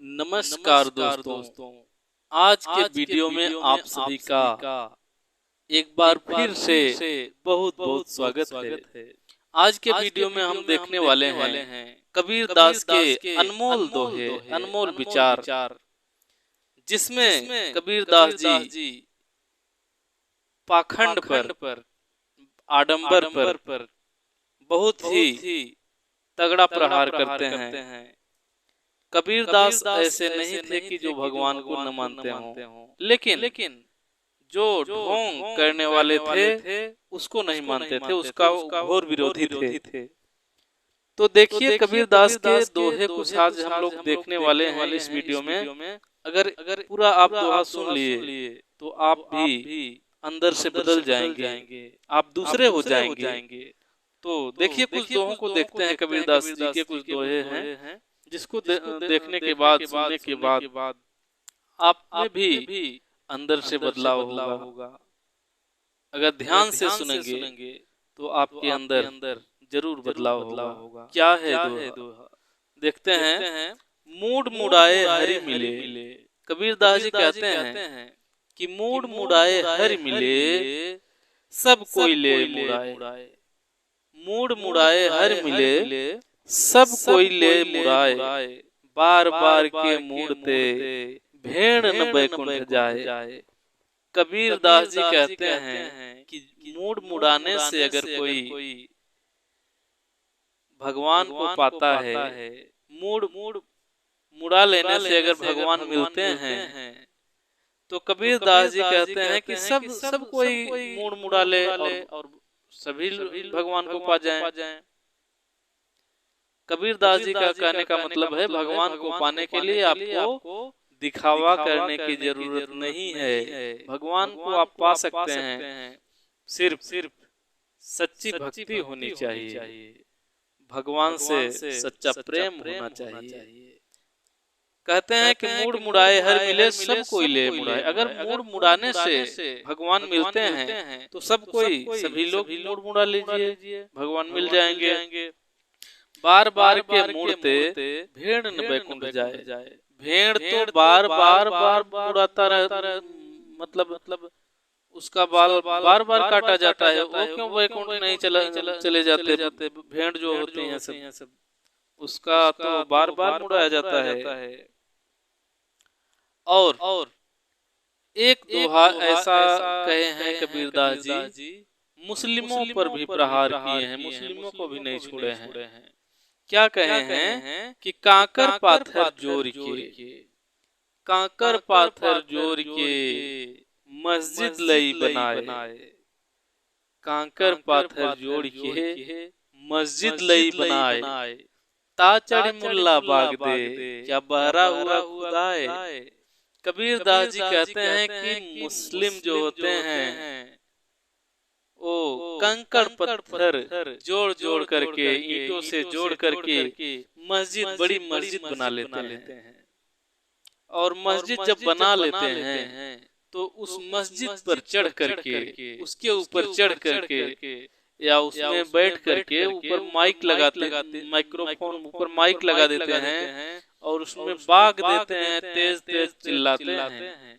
नमस्कार दोस्तों। आज के वीडियो में आप सभी का एक बार फिर से बहुत बहुत स्वागत है। आज के वीडियो में हम देखने वाले हैं कबीर दास के अनमोल दोहे, अनमोल विचार, जिसमें कबीर दास जी पाखंड पर, आडंबर पर बहुत ही तगड़ा प्रहार करते हैं। कबीर दास ऐसे नहीं थे कि जो भगवान को न मानते हों, लेकिन जो ढोंग करने वाले थे उसको नहीं मानते थे, उसका घोर विरोधी थे। तो देखिए कबीर दास के दोहे कुछ आज हम लोग देखने वाले हैं इस वीडियो में। अगर पूरा आप दोहा सुन लिए तो आप भी अंदर से बदल जाएंगे, आप दूसरे हो जाएंगे। तो देखिए कुछ दोहों को देखते हैं। कबीर दास जी के कुछ दोहे हैं जिसको देखने के बाद, सुनने के बाद आप में भी अंदर से बदलाव होगा। अगर ध्यान से सुनेंगे तो आपके अंदर जरूर बदलाव होगा। क्या है दोहा? देखते हैं। मूड मुड़ाए हरि मिले। कबीर दास जी कहते हैं कि मूड मुड़ाए हरि मिले, सब कोई ले मुड़ाए। मूड मुड़ाए हर मिले, सब कोई ले मुड़ाए। बार बार के मूड़ते भेड़ न बैकुंठ जाए। कबीर दास जी कहते हैं कि मूड मुड़ाने से अगर कोई भगवान को पाता है, मूड मुड़ा लेने से अगर भगवान मिलते हैं, तो कबीर दास जी कहते हैं कि सब कोई मूड मुड़ा ले और सभी भगवान को पा जाएं। कबीर दास जी का कहने का मतलब है भगवान को पाने के लिए आपको दिखावा करने की जरूरत नहीं है। भगवान को आप पा सकते हैं, सिर्फ सच्ची भक्ति होनी चाहिए, भगवान से सच्चा प्रेम होना चाहिए। कहते हैं कि मूड मुड़ाए हर मिले, सब कोई ले मुड़ाए। अगर मूड मुड़ाने से भगवान मिलते हैं तो सब कोई, सभी लोग मूड मुड़ा लीजिए, भगवान मिल जाएंगे। बार बार के मुड़ते भेड़ न बैकुंठ जाए। भेड़ तो बार बार मुड़ाता रह, मतलब उसका बाल बार बार काटा जाता है, वो क्यों बैकुंठ नहीं चले जाते? भेड़ जो होती हैं सब, उसका तो बार बार मुड़ाया जाता है। और एक दोहा ऐसा कहे हैं कबीर दास जी, मुस्लिमों पर भी प्रहार किए हैं, मुस्लिमों को भी नहीं छोड़े हैं। क्या कहे हैं कि कांकर पाथर जोड़ के, कांकर पाथर जोड़ के मस्जिद लई बनाए। कांकर पाथर जोड़ के मस्जिद लई बनाए। ताचड़ मुल्ला बाग दे, क्या बहरा हुआ खुदाए। कबीर दास जी कहते हैं कि मुस्लिम जो होते हैं वो कंकड़ पत्थर जोड़ जोड़ करके, ईंटों से जोड़ करके बड़ी मस्जिद बना लेते हैं। और मस्जिद जब बना लेते हैं तो उस मस्जिद पर चढ़ करके, उसके ऊपर चढ़ करके या उसमें बैठ करके ऊपर माइक लगाते, माइक्रोफोन ऊपर माइक लगा देते हैं और उसमें बाग देते हैं, तेज तेज चिल्लाते हैं।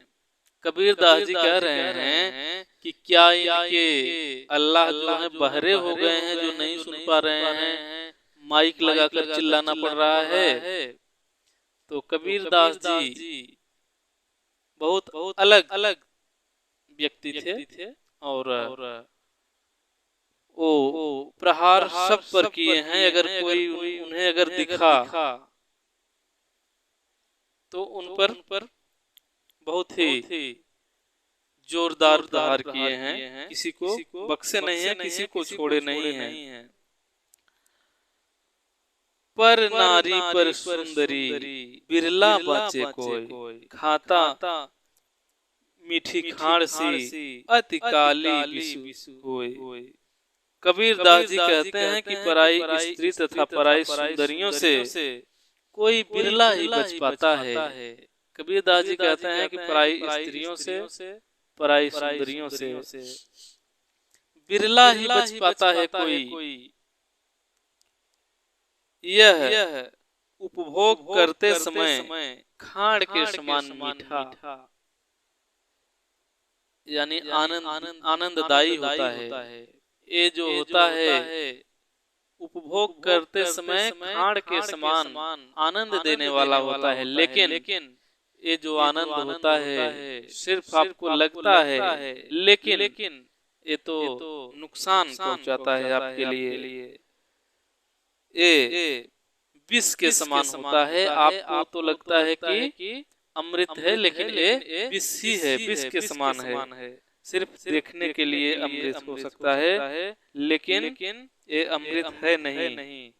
कबीर दास जी कह रहे हैं कि क्या इनके अल्लाह जो है बहरे हो गए हैं, जो नहीं सुन पा रहे हैं, माइक लगाकर चिल्लाना पड़ रहा है? तो कबीर दास जी बहुत अलग अलग व्यक्ति थे और वो प्रहार सब पर किए हैं। अगर कोई उन्हें अगर दिखा तो उन पर बहुत ही जोरदार प्रहार किए हैं, किसी को बख्शे नहीं है, किसी को छोड़े नहीं है। पर नारी पर सुंदरी बिरला बाचे कोई, खाता मीठी खाड़ सी अति काली बिसु होए। कबीर दास जी कहते हैं कि पराई स्त्री तथा पराई सुंदरियों से कोई बिरला ही बच पाता है। कबीर दास जी कहते हैं कि पराई स्त्रियों से, पराई सुंदरियों से बिरला ही बच पाता है कोई। यह उपभोग करते समय खाड़ के समान मीठा, यानी आनंद आनंददायी होता है। ये जो होता है उपभोग करते समय खाड़ के समान आनंद देने वाला होता है, लेकिन ये जो आनंद होता है सिर्फ आपको लगता है, लेकिन ये तो नुकसान पहुंचाता है आपके लिए। ये विष के समान होता है। आपको तो लगता है कि अमृत है, लेकिन ये विष ही है, विष के समान है। सिर्फ देखने के लिए अमृत हो सकता है, लेकिन ये अमृत है नहीं।